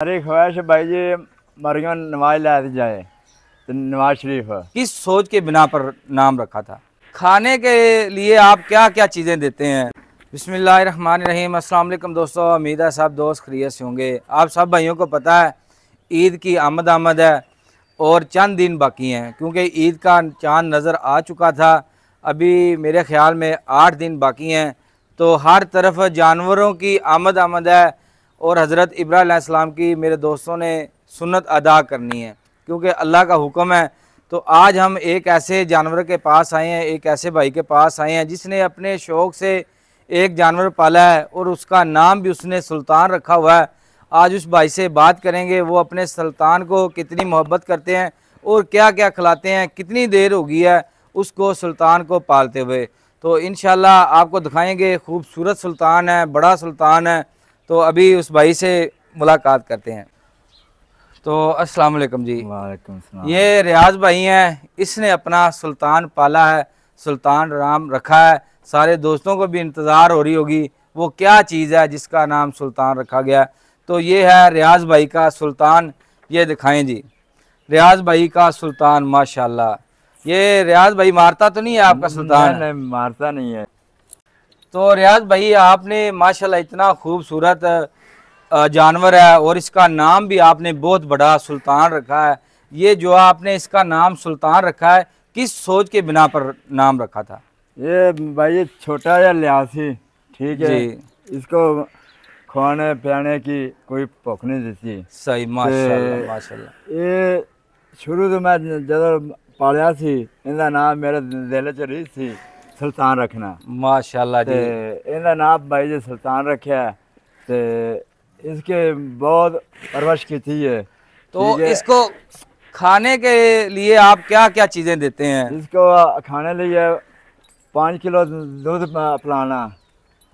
हमारी ख्वाहिश है भाई जी मरियम नवाज लाया जाए तो नवाज शरीफ। किस सोच के बिना पर नाम रखा था? खाने के लिए आप क्या क्या चीज़ें देते हैं? बिस्मिल्लाहिर्रहमानिर्रहीम। अस्सलाम वालेकुम दोस्तों, उम्मीद है सब दोस्त खैरियत से होंगे। आप सब भाइयों को पता है ईद की आमद है और चंद दिन बाकी हैं, क्योंकि ईद का चांद नज़र आ चुका था। अभी मेरे ख्याल में 8 दिन बाकी हैं। तो हर तरफ जानवरों की आमद है और हज़रत इब्राहीम अलैहिस्सलाम की मेरे दोस्तों ने सुन्नत अदा करनी है, क्योंकि अल्लाह का हुक्म है। तो आज हम एक ऐसे जानवर के पास आए हैं, एक ऐसे भाई के पास आए हैं जिसने अपने शौक़ से एक जानवर पाला है और उसका नाम भी उसने सुल्तान रखा हुआ है। आज उस भाई से बात करेंगे वो अपने सुल्तान को कितनी मोहब्बत करते हैं और क्या क्या खिलाते हैं, कितनी देर हो गई है उसको सुल्तान को पालते हुए। तो इंशाल्लाह आपको दिखाएंगे। खूबसूरत सुल्तान है, बड़ा सुल्तान है। तो अभी उस भाई से मुलाकात करते हैं। तो अस्सलाम वालेकुम जी। वालेकुम सलाम। ये रियाज भाई हैं, इसने अपना सुल्तान पाला है, सुल्तान राम रखा है। सारे दोस्तों को भी इंतज़ार हो रही होगी वो क्या चीज़ है जिसका नाम सुल्तान रखा गया। तो ये है रियाज भाई का सुल्तान। ये दिखाएं जी, रियाज भाई का सुल्तान माशाल्लाह। ये रियाज भाई मारता तो नहीं है आपका सुल्तान? नहीं, मारता नहीं है। तो रियाज भाई आपने माशाल्लाह इतना खूबसूरत जानवर है और इसका नाम भी आपने बहुत बड़ा सुल्तान रखा है। ये जो आपने इसका नाम सुल्तान रखा है, किस सोच के बिना पर नाम रखा था? ये भाई छोटा या लिहाजी, ठीक है, इसको खाने पियाने की कोई भुख नहीं देती। सही, माशाल्लाह माशाल्लाह। ये शुरू तो मैं जब पालिया सी इनका नाम मेरे दिल च रही थी सुल्तान रखना। माशाल्लाह जी। इनका नाम भाई जी सुल्तान रखा है। तो इसके बहुत परवरिश की थी है। तो इसको खाने के लिए आप क्या क्या चीज़ें देते हैं? इसको खाने लिए 5 किलो दूध पिलाना।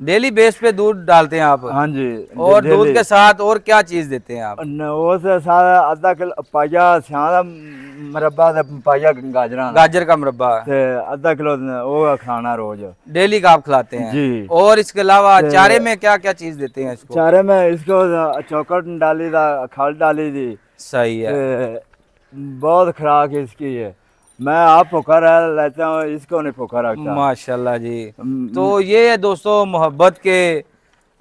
डेली बेस पे दूध डालते हैं आप? हाँ जी। और दूध के साथ और क्या चीज़ देते हैं आप? वो से सारा आधा किलो पाया स्याह मुरब्बा, पाया गाजर का मुरब्बा, आधा किलो वो खाना रोज डेली का आप खिलाते हैं जी। और इसके अलावा चारे में क्या क्या चीज़ देते हैं इसको? चारे में इसको चौकट डाली था, खल डाली थी। सही है। बहुत खुराक इसकी है। मैं आप भूखा रह लेता हूँ, इसको नहीं भूखा रखता। माशाल्लाह जी। तो ये है दोस्तों मोहब्बत के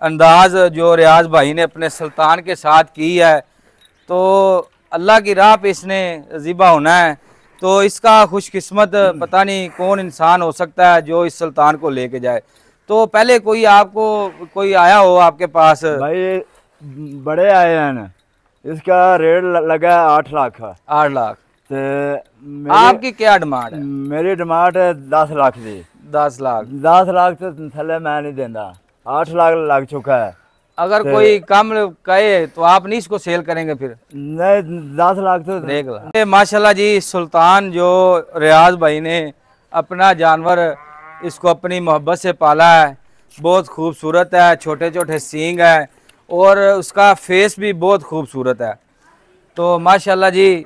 अंदाज जो रियाज भाई ने अपने सुल्तान के साथ की है। तो अल्लाह की राह पे इसने ज़िबा होना है। तो इसका खुशकिस्मत पता नहीं कौन इंसान हो सकता है जो इस सुल्तान को लेके जाए। तो पहले कोई आपको कोई आया हो आपके पास? भाई बड़े आए हैं ना, इसका रेट लगा 8 लाख। 8 लाख। तो आपकी क्या डिमांड है? मेरी डिमांड है 10 लाख दी। 10 लाख? 10 लाख तो थले मैं नहीं देता, 8 लाख लग चुका है। अगर कोई कम कहे तो आप नहीं इसको सेल करेंगे फिर? नहीं, 10 लाख तो देख ला। माशाल्लाह जी, सुल्तान जो रियाज भाई ने अपना जानवर इसको अपनी मोहब्बत से पाला है, बहुत खूबसूरत है। छोटे छोटे सींग है और उसका फेस भी बहुत खूबसूरत है। तो माशाल्लाह जी।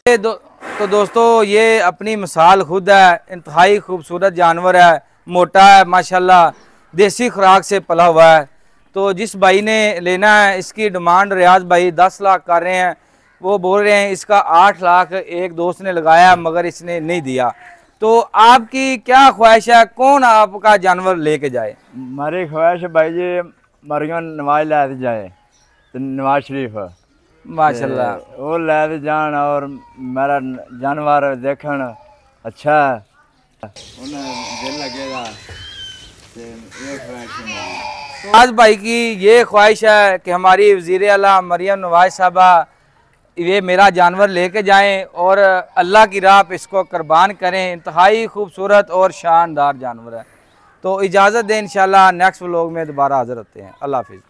तो दोस्तों ये अपनी मिसाल खुद है। इंतहाई खूबसूरत जानवर है, मोटा है माशाल्लाह, देसी खुराक से पला हुआ है। तो जिस भाई ने लेना है इसकी डिमांड रियाज भाई 10 लाख कर रहे हैं। वो बोल रहे हैं इसका 8 लाख एक दोस्त ने लगाया मगर इसने नहीं दिया। तो आपकी क्या ख्वाहिश है, कौन आपका जानवर लेके जाए? हमारी ख्वाहिश है भाई जी मरियम नवाज लाया जाए तो नवाज शरीफ माशाल्लाह वो लाया जान और मेरा जानवर देखन अच्छा उन्हें दिल लगेगा। आज भाई की ये ख्वाहिश है कि हमारी वज़ीर आला मरियम नवाज साहबा ये मेरा जानवर लेके जाएं और अल्लाह की राह पे इसको कुर्बान करें। इंतहाई खूबसूरत और शानदार जानवर है। तो इजाज़त दें, इंशाल्लाह नेक्स्ट व्लॉग में दोबारा हाज़िर होते हैं। अल्लाह हाफ़िज़।